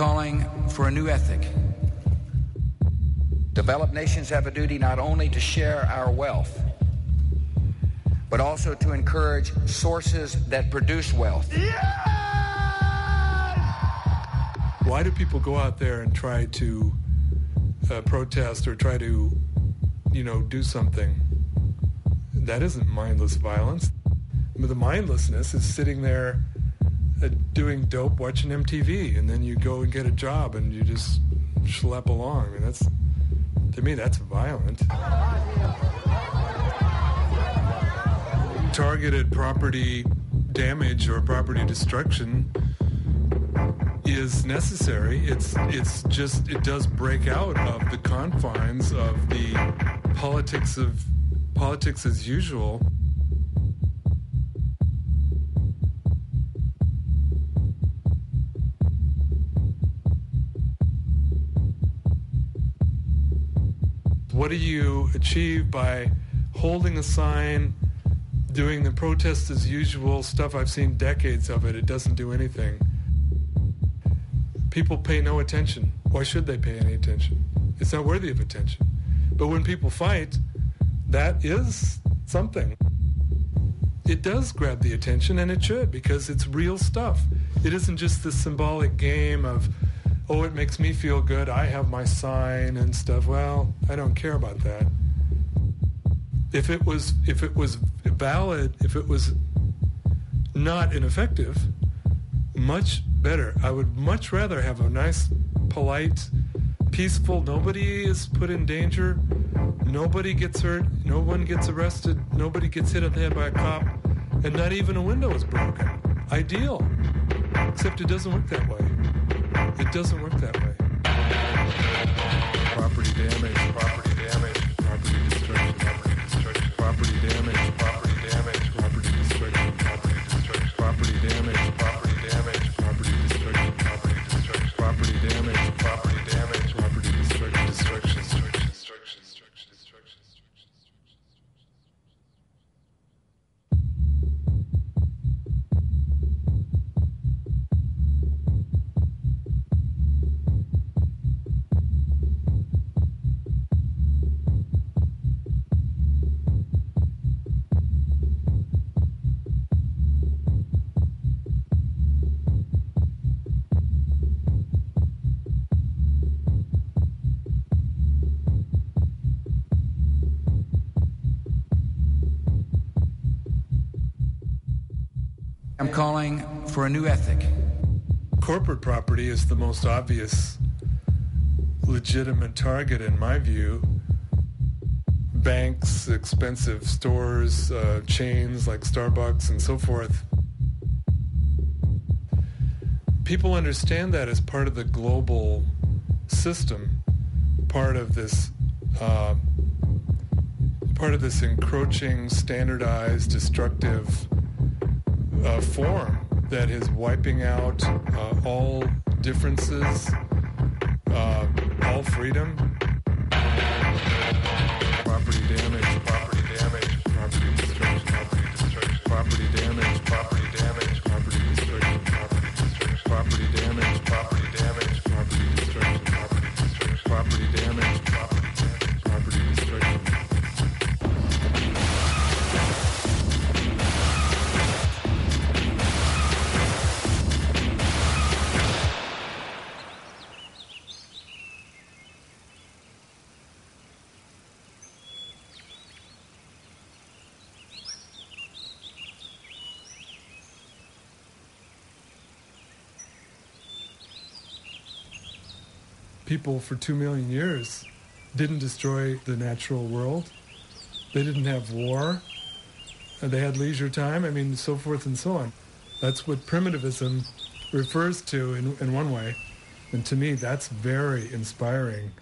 calling for a new ethic. Developed nations have a duty not only to share our wealth, but also to encourage sources that produce wealth. Why do people go out there and try to protest or try to, do something? That isn't mindless violence. But the mindlessness is sitting there doing dope, watching MTV, and then you go and get a job and you just schlep along. I mean, to me, that's violent. Targeted property damage or property destruction is necessary. It does break out of the confines of the politics as usual. What do you achieve by holding a sign, doing the protest as usual stuff? I've seen decades of it. It doesn't do anything. People pay no attention. Why should they pay any attention? It's not worthy of attention. But when people fight, that is something. It does grab the attention, and it should, because it's real stuff. It isn't just this symbolic game of, oh, it makes me feel good, I have my sign and stuff. Well, I don't care about that. If it was valid, if it was not ineffective, much better. I would much rather have a nice, polite, peaceful, nobody is put in danger, nobody gets hurt, no one gets arrested, nobody gets hit on the head by a cop, and not even a window is broken. Ideal. Except it doesn't work that way. It doesn't work that way. Property damage, property damage, property destruction, property damage, property damage, property destruction, property destruction, property damage, property damage, property destruction, property destruction, property damage, property damage, property destruction, destruction, destruction, destruction, destruction, destruction. I'm calling for a new ethic. Corporate property is the most obvious legitimate target in my view. Banks, expensive stores, chains like Starbucks and so forth. People understand that as part of the global system, part of this encroaching, standardized, destructive form that is wiping out all differences, all freedom. Property damage, property damage, property destruction, property destruction, property damage, property damage, property destruction, property destruction, property damage, property damage, property destruction, property destruction, property damage, property destruction. People for 2 million years didn't destroy the natural world. They didn't have war. They had leisure time, so forth and so on. That's what primitivism refers to in one way. And to me, that's very inspiring.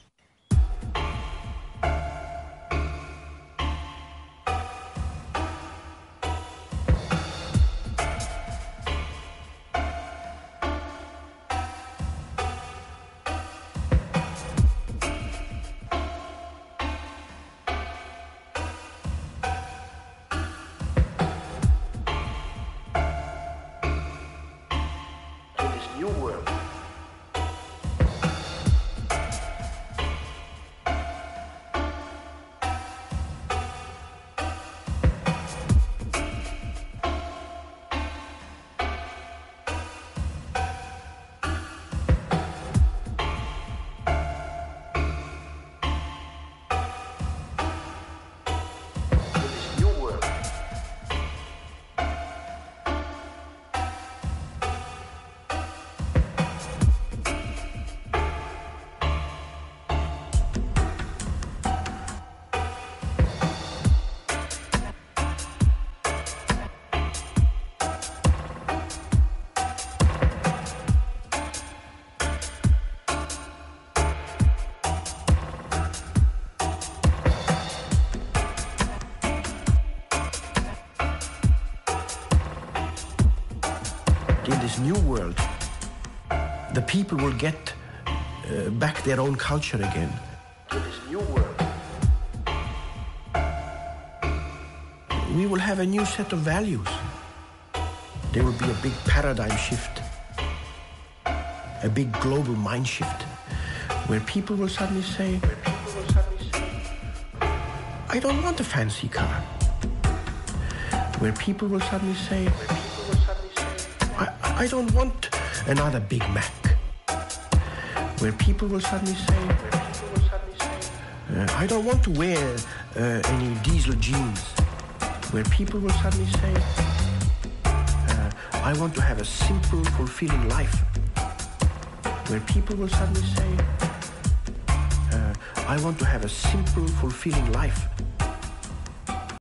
in this new world, the people will get back their own culture again. In this new world, we will have a new set of values. There will be a big paradigm shift, a big global mind shift, where people will suddenly say, I don't want a fancy car. Where people will suddenly say, I don't want another Big Mac. Where people will suddenly say, I don't want to wear any diesel jeans. Where people will suddenly say, I want to have a simple, fulfilling life. Where people will suddenly say, I want to have a simple, fulfilling life.